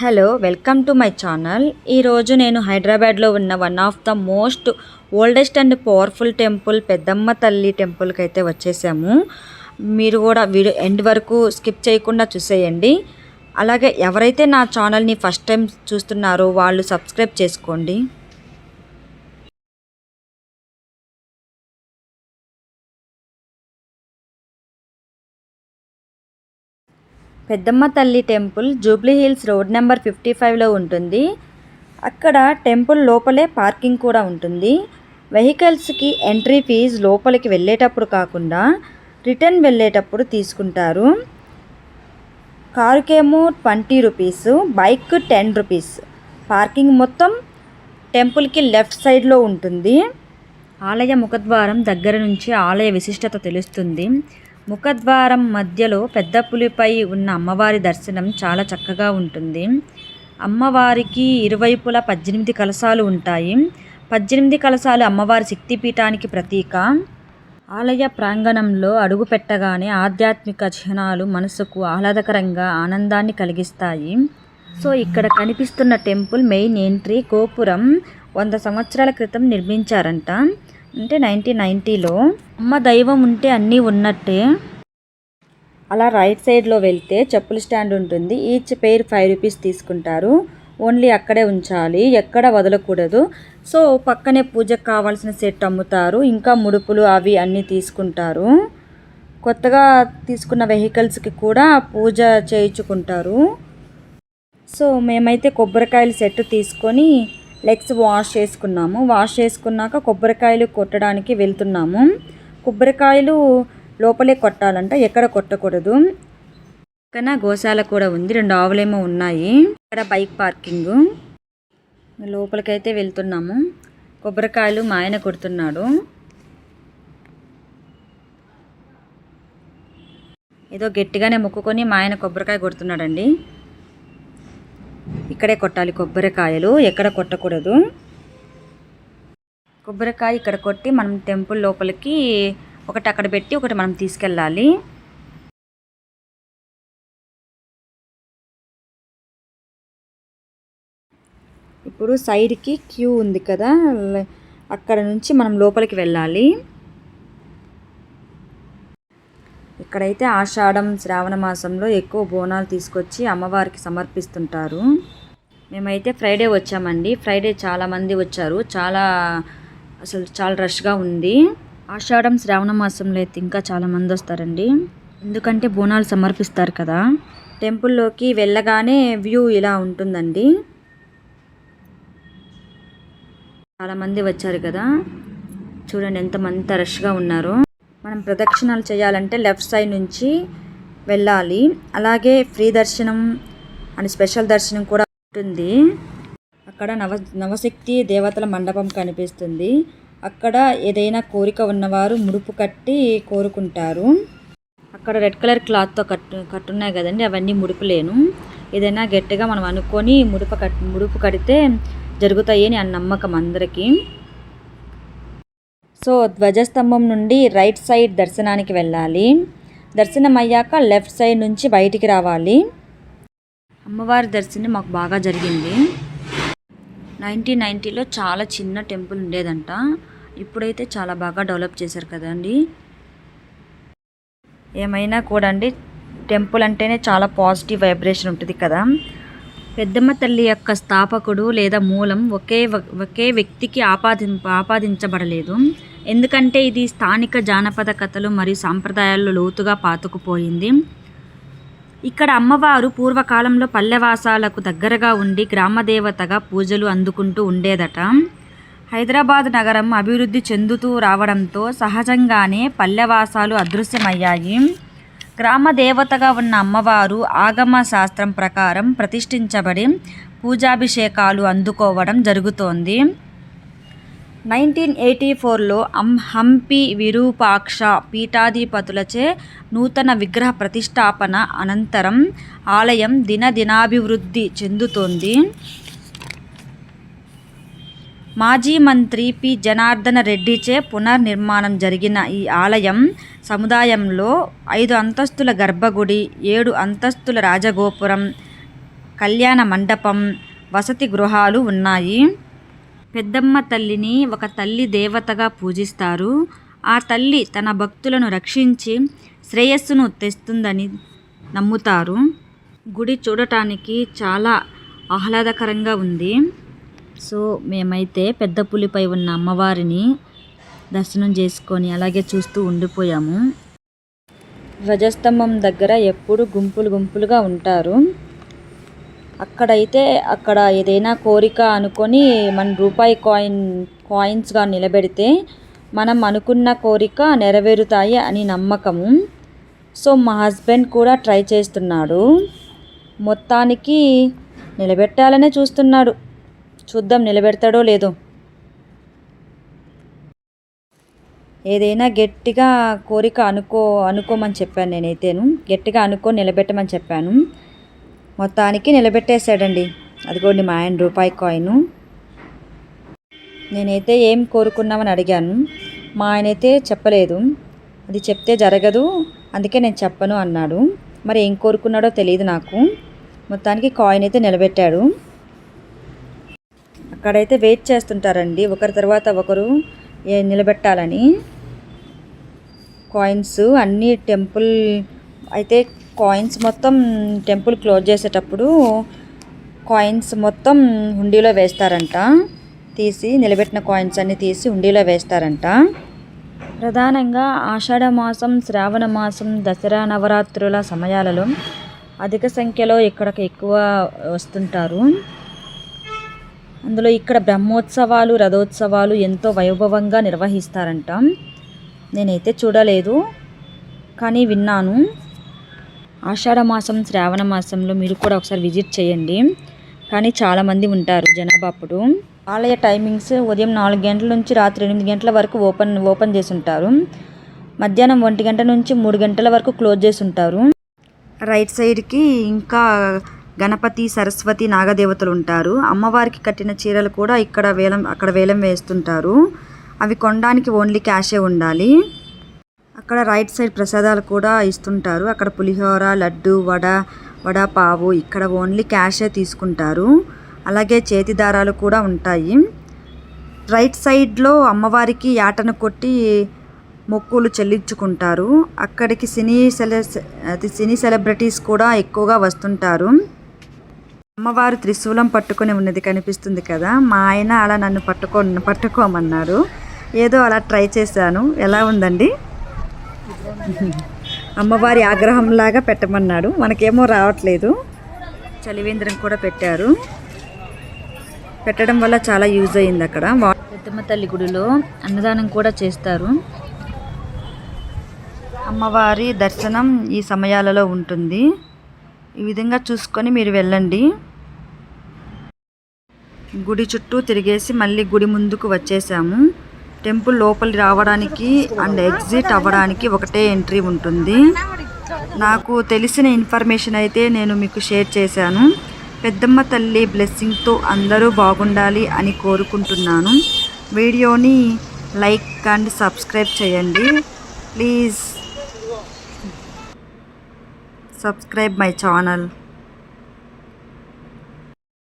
Hello welcome to my channel. ఈరోజు నేను హైదరాబాద్లో ఉన్న one of the most oldest and powerful temple పెద్దమ్మ తల్లి టెంపుల్కి అయితే వచ్చేసాము. మీరు కూడా వీడియో ఎండ్ వరకు స్కిప్ చేయకుండా చూసేయండి. అలాగే ఎవరైతే నా ఛానల్ని ఫస్ట్ టైం చూస్తున్నారో వాళ్ళు సబ్స్క్రైబ్ చేసుకోండి. Peddamma Thalli temple Jubilee Hills road number 55లో ఉంటుంది. అక్కడ టెంపుల్ లోపలే పార్కింగ్ కూడా ఉంటుంది. వెహికల్స్కి ఎంట్రీ ఫీజు లోపలికి వెళ్ళేటప్పుడు కాకుండా రిటర్న్ వెళ్ళేటప్పుడు తీసుకుంటారు. కారుకేమో 20 రూపీస్, బైక్ 10 రూపీస్. పార్కింగ్ మొత్తం టెంపుల్కి లెఫ్ట్ సైడ్లో ఉంటుంది. ఆలయ ముఖద్వారం దగ్గర నుంచి ఆలయ విశిష్టత తెలుస్తుంది. ముఖద్వారం మధ్యలో పెద్ద పులిపై ఉన్న అమ్మవారి దర్శనం చాలా చక్కగా ఉంటుంది. అమ్మవారికి ఇరువైపులా 18 కలశాలు ఉంటాయి. 18 కలశాలు అమ్మవారి శక్తిపీఠానికి ప్రతీక. ఆలయ ప్రాంగణంలో అడుగు పెట్టగానే ఆధ్యాత్మిక చిహ్నాలు మనసుకు ఆహ్లాదకరంగా ఆనందాన్ని కలిగిస్తాయి. సో ఇక్కడ కనిపిస్తున్న టెంపుల్ మెయిన్ ఎంట్రీ గోపురం 100 సంవత్సరాల క్రితం నిర్మించారంట. అంటే 1990లో. అమ్మ దైవం ఉంటే అన్నీ ఉన్నట్టే. అలా రైట్ సైడ్లో వెళ్తే చెప్పుల స్టాండ్ ఉంటుంది. ఈచ్ పెయిర్ 5 రూపీస్ తీసుకుంటారు. ఓన్లీ అక్కడే ఉంచాలి, ఎక్కడ వదలకూడదు. సో పక్కనే పూజకు కావాల్సిన సెట్ అమ్ముతారు. ఇంకా ముడుపులు అవి అన్నీ తీసుకుంటారు. కొత్తగా తీసుకున్న వెహికల్స్కి కూడా పూజ చేయించుకుంటారు. సో మేమైతే కొబ్బరికాయలు సెట్ తీసుకొని లెగ్స్ వాష్ చేసుకున్నాము. వాష్ చేసుకున్నాక కొబ్బరికాయలు కొట్టడానికి వెళ్తున్నాము. కొబ్బరికాయలు లోపలే కొట్టాలంట, ఎక్కడ కొట్టకూడదు. పక్కన గోశాల కూడా ఉంది. 2 ఆవులేమో ఉన్నాయి. ఇక్కడ బైక్ పార్కింగ్. లోపలికైతే వెళ్తున్నాము. కొబ్బరికాయలు మా ఆయన కొడుతున్నాడు. ఏదో గట్టిగానే మొక్కుకొని మా ఆయన కొబ్బరికాయ కొడుతున్నాడండి. ఇక్కడే కొట్టాలి కొబ్బరికాయలు, ఎక్కడ కొట్టకూడదు. కొబ్బరికాయ ఇక్కడ కొట్టి మనం టెంపుల్ లోపలికి ఒకటి అక్కడ పెట్టి ఒకటి మనం తీసుకెళ్ళాలి. ఇప్పుడు సైడ్కి క్యూ ఉంది కదా, అక్కడ నుంచి మనం లోపలికి వెళ్ళాలి. ఇక్కడైతే ఆషాఢం శ్రావణ మాసంలో ఎక్కువ బోనాలు తీసుకొచ్చి అమ్మవారికి సమర్పిస్తుంటారు. మేమైతే ఫ్రైడే వచ్చామండి. ఫ్రైడే చాలామంది వచ్చారు. చాలా రష్గా ఉంది. ఆషాఢం శ్రావణ మాసంలో అయితే ఇంకా చాలామంది వస్తారండి. ఎందుకంటే బోనాలు సమర్పిస్తారు కదా. టెంపుల్లోకి వెళ్ళగానే వ్యూ ఇలా ఉంటుందండి. చాలామంది వచ్చారు కదా, చూడండి ఎంతమంది రష్గా ఉన్నారు. మనం ప్రదక్షిణాలు చేయాలంటే లెఫ్ట్ సైడ్ నుంచి వెళ్ళాలి. అలాగే ఫ్రీ దర్శనం అండ్ స్పెషల్ దర్శనం కూడా ఉంటుంది. అక్కడ నవశక్తి దేవతల మండపం కనిపిస్తుంది. అక్కడ ఏదైనా కోరిక ఉన్నవారు ముడుపు కట్టి కోరుకుంటారు. అక్కడ రెడ్ కలర్ క్లాత్తో కట్టున్నాయి కదండి, అవన్నీ ముడుపులేను. ఏదైనా గట్టిగా మనం అనుకొని ముడుపు కడితే జరుగుతాయి అని నమ్మకం అందరికీ. సో ధ్వజస్తంభం నుండి రైట్ సైడ్ దర్శనానికి వెళ్ళాలి. దర్శనం అయ్యాక లెఫ్ట్ సైడ్ నుంచి బయటికి రావాలి. అమ్మవారి దర్శనం మాకు బాగా జరిగింది. 1990లో చాలా చిన్న టెంపుల్ ఉండేదంట. ఇప్పుడైతే చాలా బాగా డెవలప్ చేశారు కదండి. ఏమైనా కూడా అండి, టెంపుల్ అంటేనే చాలా పాజిటివ్ వైబ్రేషన్ ఉంటుంది కదా. పెద్దమ్మ తల్లి యొక్క స్థాపకుడు లేదా మూలం ఒకే వ్యక్తికి ఆపాదించబడలేదు. ఎందుకంటే ఇది స్థానిక జానపద కథలు మరియు సాంప్రదాయాల్లో లోతుగా పాతుకుపోయింది. ఇక్కడ అమ్మవారు పూర్వకాలంలో పల్లెవాసాలకు దగ్గరగా ఉండి గ్రామదేవతగా పూజలు అందుకుంటూ ఉండేదట. హైదరాబాద్ నగరం అభివృద్ధి చెందుతూ రావడంతో సహజంగానే పల్లెవాసాలు అదృశ్యమయ్యాయి. గ్రామ దేవతగా ఉన్న అమ్మవారు ఆగమ శాస్త్రం ప్రకారం ప్రతిష్ఠించబడి పూజాభిషేకాలు అందుకోవడం జరుగుతోంది. 1984లో హంపి విరూపాక్ష పీఠాధిపతులచే నూతన విగ్రహ ప్రతిష్టాపన అనంతరం ఆలయం దినాభివృద్ధి చెందుతోంది. మాజీ మంత్రి పి. జనార్దన రెడ్డిచే పునర్నిర్మాణం జరిగిన ఈ ఆలయం సముదాయంలో 5 అంతస్తుల గర్భగుడి, 7 అంతస్తుల రాజగోపురం, కళ్యాణ మండపం, వసతి గృహాలు ఉన్నాయి. పెద్దమ్మ తల్లిని ఒక తల్లి దేవతగా పూజిస్తారు. ఆ తల్లి తన భక్తులను రక్షించి శ్రేయస్సును తెస్తుందని నమ్ముతారు. గుడి చూడటానికి చాలా ఆహ్లాదకరంగా ఉంది. సో మేమైతే పెద్ద పులిపై ఉన్న అమ్మవారిని దర్శనం చేసుకొని అలాగే చూస్తూ ఉండిపోయాము. ధ్వజస్తంభం దగ్గర ఎప్పుడు గుంపులుగా ఉంటారు. అక్కడ ఏదైనా కోరిక అనుకొని మన రూపాయి కాయిన్స్గా నిలబెడితే మనం అనుకున్న కోరిక నెరవేరుతాయి అని నమ్మకము. సో మా హస్బెండ్ కూడా ట్రై చేస్తున్నాడు. మొత్తానికి నిలబెట్టాలనే చూస్తున్నాడు. చూద్దాం నిలబెడతాడో లేదో. ఏదైనా గట్టిగా కోరిక అనుకోమని చెప్పాను. నేనైతేను గట్టిగా నిలబెట్టమని చెప్పాను. మొత్తానికి నిలబెట్టేశాడండి. అదిగోండి మా ఆయన రూపాయి కాయిన్. నేనైతే ఏం కోరుకున్నామని అడిగాను. మా ఆయన అయితే చెప్పలేదు. అది చెప్తే జరగదు, అందుకే నేను చెప్పను అన్నాడు. మరి ఏం కోరుకున్నాడో తెలియదు నాకు. మొత్తానికి కాయిన్ అయితే నిలబెట్టాడు. అక్కడైతే వెయిట్ చేస్తుంటారండి, ఒకరి తర్వాత ఒకరు నిలబెట్టాలని. కాయిన్స్ అన్నీ టెంపుల్ అయితే కాయిన్స్ మొత్తం టెంపుల్ క్లోజ్ చేసేటప్పుడు కాయిన్స్ మొత్తం హుండీలో వేస్తారంట. నిలబెట్టిన కాయిన్స్ అన్నీ తీసి హుండీలో వేస్తారంట. ప్రధానంగా ఆషాఢ మాసం, శ్రావణ మాసం, దసరా, నవరాత్రుల సమయాలలో అధిక సంఖ్యలో ఇక్కడికి ఎక్కువ వస్తుంటారు. అందులో ఇక్కడ బ్రహ్మోత్సవాలు, రథోత్సవాలు ఎంతో వైభవంగా నిర్వహిస్తారంట. నేనైతే చూడలేదు, కానీ విన్నాను. ఆషాఢ మాసం, శ్రావణ మాసంలో మీరు కూడా ఒకసారి విజిట్ చేయండి. కానీ చాలామంది ఉంటారు జనాభా. అప్పుడు ఆలయ టైమింగ్స్ ఉదయం 4 గంటల నుంచి రాత్రి 8 గంటల వరకు ఓపెన్ చేసి ఉంటారు. మధ్యాహ్నం 1 గంట నుంచి 3 గంటల వరకు క్లోజ్ చేసి ఉంటారు. రైట్ సైడ్కి ఇంకా గణపతి, సరస్వతి, నాగదేవతలు ఉంటారు. అమ్మవారికి కట్టిన చీరలు కూడా అక్కడ వేలం వేస్తుంటారు. అవి కొనడానికి ఓన్లీ క్యాషే ఉండాలి. అక్కడ రైట్ సైడ్ ప్రసాదాలు కూడా ఇస్తుంటారు. అక్కడ పులిహోర, లడ్డు, వడ పావు ఇక్కడ ఓన్లీ క్యాషే తీసుకుంటారు. అలాగే చేతి దారాలు కూడా ఉంటాయి. రైట్ సైడ్లో అమ్మవారికి యాటను కొట్టి మొక్కులు చెల్లించుకుంటారు. అక్కడికి సినీ సెలబ్రిటీస్ కూడా ఎక్కువగా వస్తుంటారు. అమ్మవారు త్రిశూలం పట్టుకొని ఉన్నది కనిపిస్తుంది కదా. మా ఆయన అలా నన్ను పట్టుకోమన్నారు. ఏదో అలా ట్రై చేశాను. ఎలా ఉందండి? అమ్మవారి ఆగ్రహంలాగా పెట్టమన్నాడు. మనకేమో రావట్లేదు. చలివేంద్రం కూడా పెట్టడం వల్ల చాలా యూజ్ అయింది. అక్కడ పెద్దమ్మ తల్లి గుడిలో అన్నదానం కూడా చేస్తారు. అమ్మవారి దర్శనం ఈ సమయాలలో ఉంటుంది. ఈ విధంగా చూసుకొని మీరు వెళ్ళండి. గుడి చుట్టూ తిరిగేసి మళ్ళీ గుడి ముందుకు వచ్చేసాము. టెంపుల్ లోపలి రావడానికి అండ్ ఎగ్జిట్ అవ్వడానికి ఒకటే ఎంట్రీ ఉంటుంది. నాకు తెలిసిన ఇన్ఫర్మేషన్ అయితే నేను మీకు షేర్ చేశాను. పెద్దమ్మ తల్లి బ్లెస్సింగ్తో అందరూ బాగుండాలి అని కోరుకుంటున్నాను. వీడియోని లైక్ అండ్ సబ్స్క్రైబ్ చేయండి. Please subscribe my channel.